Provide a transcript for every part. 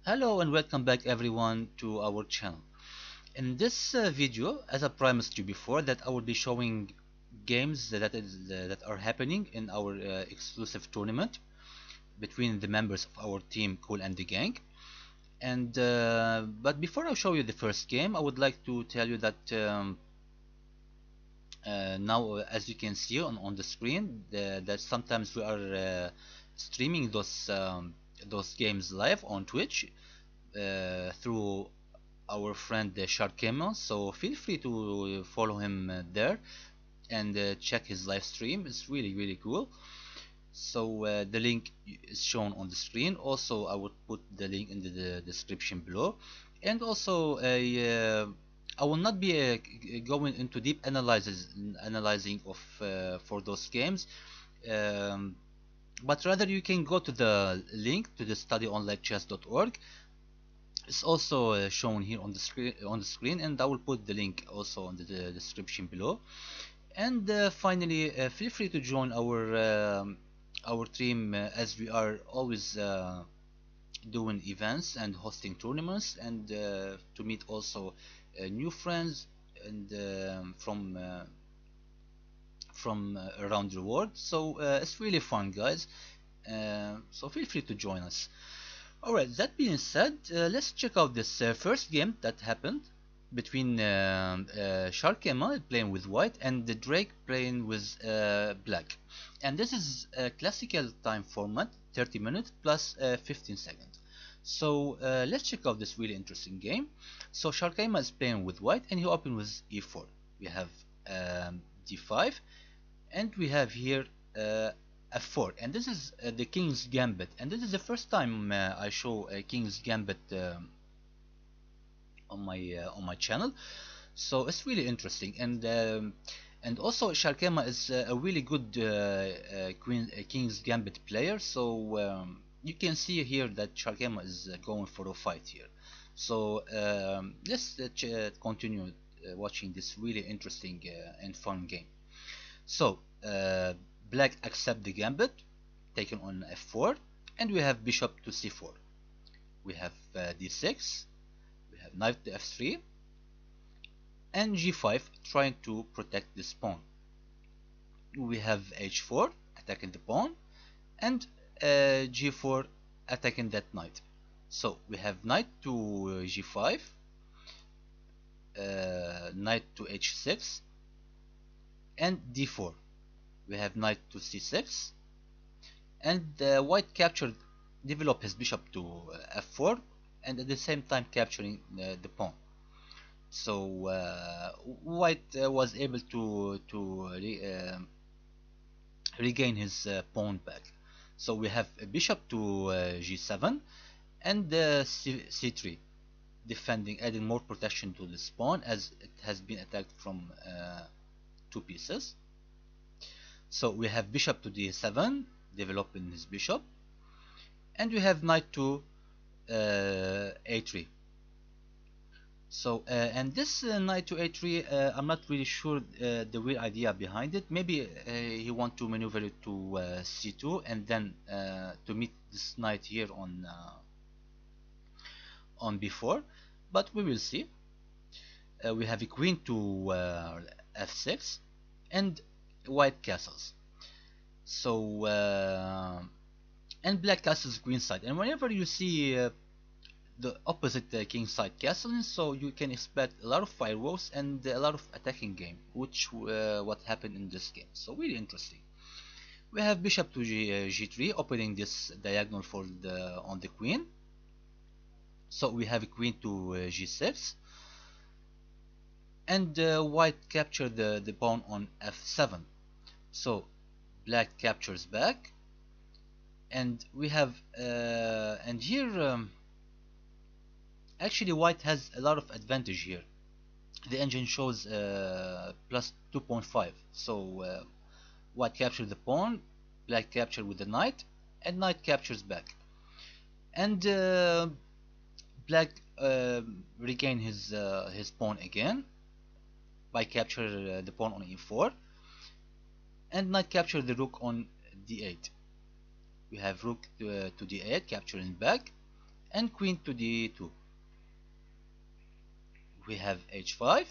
Hello and welcome back everyone to our channel. In this video, as I promised you before, that I will be showing games that are happening in our exclusive tournament between the members of our team Kool and the gang. And but before I show you the first game, I would like to tell you that now, as you can see on the screen, that sometimes we are streaming those games live on Twitch through our friend Sharkema. So feel free to follow him there and check his live stream. It's really cool. So the link is shown on the screen. Also, I would put the link in the description below. And also, I will not be going into deep analyzing of for those games. Um, but rather you can go to the link to the studyonlinechess.org. It's also shown here on the screen, and I will put the link also on the description below. And finally, feel free to join our team as we are always doing events and hosting tournaments, and to meet also new friends and from around the world. So it's really fun, guys. So feel free to join us. Alright, that being said, let's check out this first game that happened between Sharkema playing with white and the Drake playing with black. And this is a classical time format, 30 minutes plus 15 seconds. So let's check out this really interesting game. So Sharkema is playing with white and he opened with e4. We have d5 and we have here f4, and this is the King's Gambit, and this is the first time I show a King's Gambit on my channel. So it's really interesting, and also Sharkema is a really good King's Gambit player. So you can see here that Sharkema is going for a fight here. So let's continue watching this really interesting and fun game. So black accept the gambit, taken on f4, and we have bishop to c4. We have d6, we have knight to f3, and g5, trying to protect this pawn. We have h4, attacking the pawn, and g4, attacking that knight. So we have knight to g5, knight to h6, and d4. We have knight to c6, and white captured, developed his bishop to f4, and at the same time capturing the pawn. So white was able to regain his pawn back. So we have a bishop to g7 and c3, defending, adding more protection to this pawn as it has been attacked from two pieces. So we have bishop to d7, developing his bishop, and we have knight to a3. So and this knight to a3, I'm not really sure the real idea behind it. Maybe he want to maneuver it to c2 and then to meet this knight here on b4, but we will see. We have a queen to f6 and white castles. So and black castles queen side, and whenever you see the opposite king side castling, so you can expect a lot of fireworks and a lot of attacking game, which what happened in this game. So really interesting. We have bishop to g3, opening this diagonal for the on the queen. So we have a queen to g6, and white captured the pawn on f7. So black captures back, and we have and here actually white has a lot of advantage here. The engine shows plus 2.5. So white captured the pawn, black captured with the knight, and knight captures back, and black regain his pawn again by capture the pawn on e4, and knight capture the rook on d8. We have rook to d8, capturing back, and queen to d2. We have h5,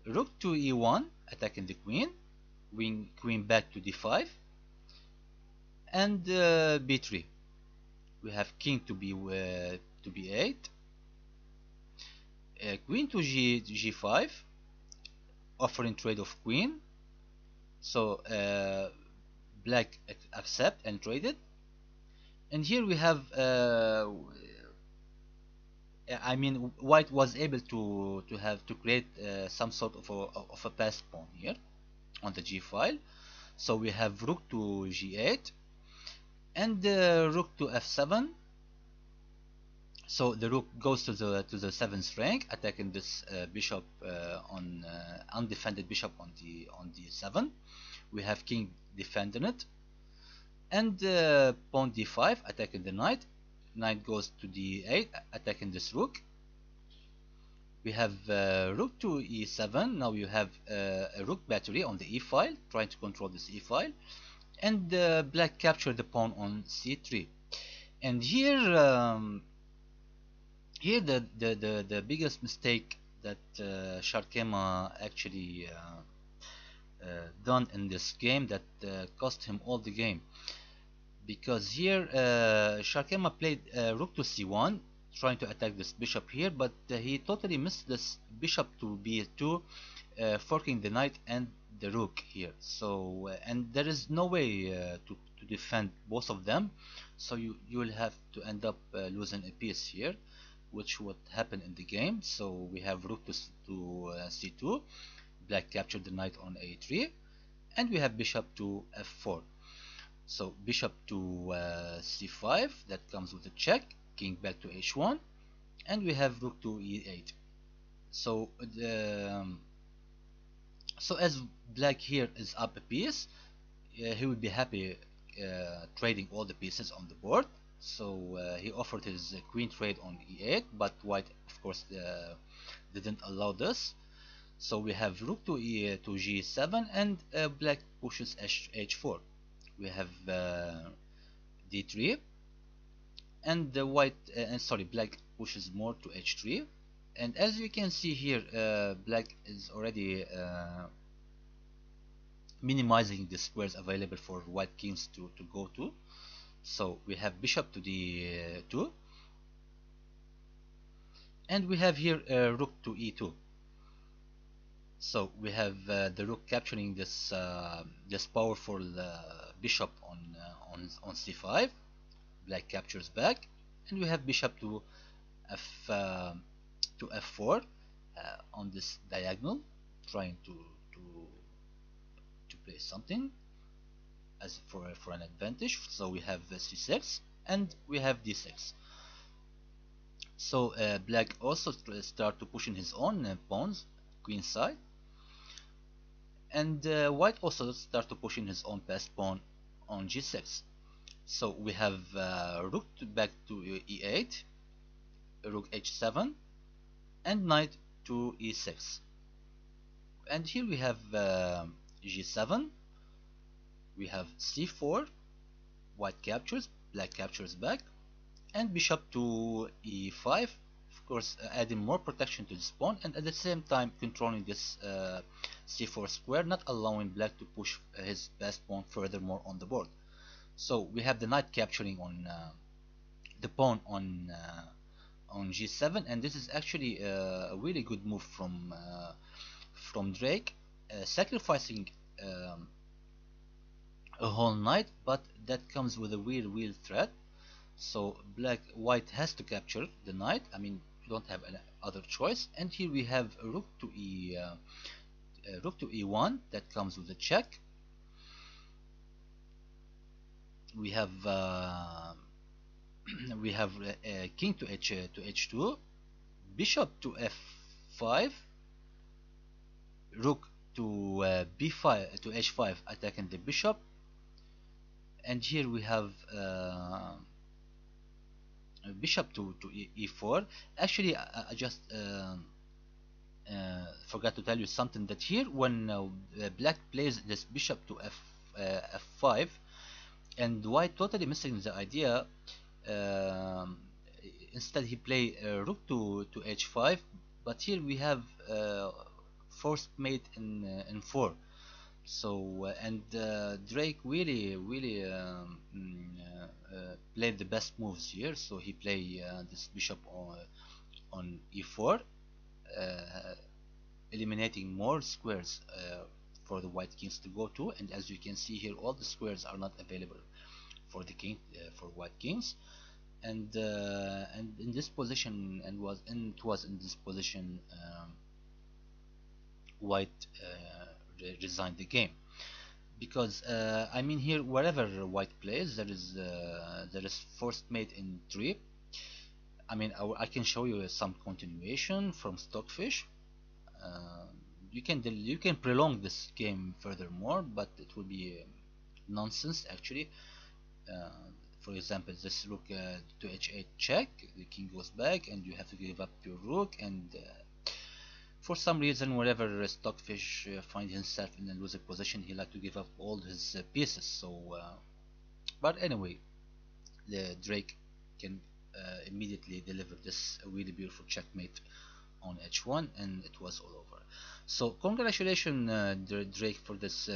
rook to e1, attacking the queen, queen back to d5, and b3. We have king to b8, queen to g5, offering trade of queen. So black accept and traded. And here we have I mean, white was able to create some sort of a passed pawn here on the g file. So we have rook to g8 and rook to f7. So the rook goes to the 7th rank, attacking this bishop on undefended bishop on d7. We have king defending it, and pawn d5, attacking the knight. Knight goes to d8, attacking this rook. We have rook to e7. Now you have a rook battery on the e file, trying to control this e file, and black captured the pawn on c3. And here, here the biggest mistake that Sharkema actually done in this game that cost him all the game, because here Sharkema played rook to c1, trying to attack this bishop here, but he totally missed this bishop to b2, forking the knight and the rook here. So and there is no way to defend both of them, so you will have to end up losing a piece here, which would happen in the game. So we have rook to c2, black captured the knight on a3, and we have bishop to f4. So bishop to c5, that comes with a check, king back to h1, and we have rook to e8. So so as black here is up a piece, he would be happy trading all the pieces on the board. So he offered his queen trade on e8, but white of course didn't allow this. So we have rook to g7, and black pushes h4. We have d3, and the white sorry, black pushes more to h3. And as you can see here, black is already minimizing the squares available for white kings to go to. So we have bishop to d2, and we have here rook to e2. So we have the rook capturing this this powerful bishop on c5. Black captures back, and we have bishop to f4 on this diagonal, trying to play something as for an advantage. So we have c6, and we have d6. So black also start to pushing his own pawns queen side, and white also start to pushing his own passed pawn on g6. So we have rook back to e8, rook h7, and knight to e6. And here we have g7, we have c4, white captures, black captures back, and bishop to e5, of course adding more protection to this pawn, and at the same time controlling this c4 square, not allowing black to push his passed pawn furthermore on the board. So we have the knight capturing on the pawn on g7, and this is actually a really good move from Drake, sacrificing a whole knight, but that comes with a real threat. So white has to capture the knight. I mean, you don't have any other choice. And here we have a rook to e1, that comes with a check. We have we have king to h2, bishop to f5, rook to b5 to h5, attacking the bishop. And here we have bishop to e4. Actually, I just forgot to tell you something, that here when black plays this bishop to f5, and white totally missing the idea, instead he play rook to h5, but here we have forced mate in 4. So and Drake really played the best moves here. So he play this bishop on e4, uh, eliminating more squares for the white kings to go to. And as you can see here, all the squares are not available for the king for white kings. And in this position, and it was in this position, white resigned the game, because I mean here wherever white plays there is forced mate in 3. I mean I can show you some continuation from Stockfish. uh, you can prolong this game furthermore, but it will be nonsense actually. uh, for example, this rook to h8 check, the king goes back and you have to give up your rook, and for some reason whenever Stockfish finds himself in a losing position, he like to give up all his pieces. So but anyway, the Drake can immediately deliver this really beautiful checkmate on h1, and it was all over. So congratulations Drake for this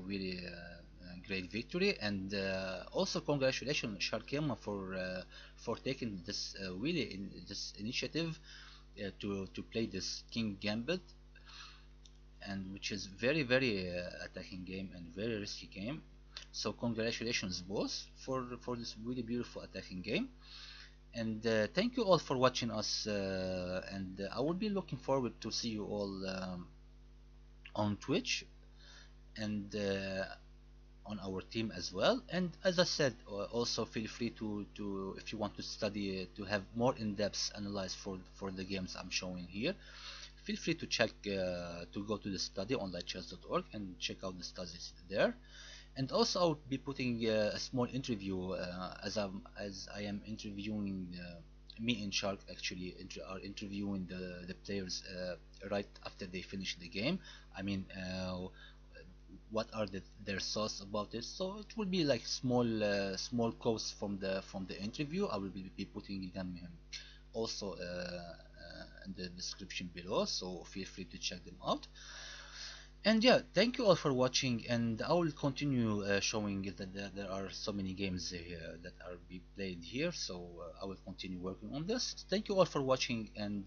really great victory, and also congratulations Sharkema for taking this really in this initiative to play this king gambit, and which is very attacking game and very risky game. So congratulations both for this really beautiful attacking game. And thank you all for watching us, and I will be looking forward to see you all on Twitch and on our team as well. And as I said, also feel free to if you want to study to have more in-depth analysis for the games I'm showing here, feel free to check to go to the study on lightchess.org and check out the studies there. And also I'll be putting a small interview as I am interviewing me and Shark actually are interviewing the players right after they finish the game. I mean what are their thoughts about it. So it will be like small quotes from the interview. I will be putting them also in the description below, so feel free to check them out. And yeah, thank you all for watching, and I will continue showing that there are so many games that are being played here, so I will continue working on this. Thank you all for watching, and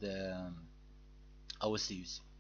I will see you soon.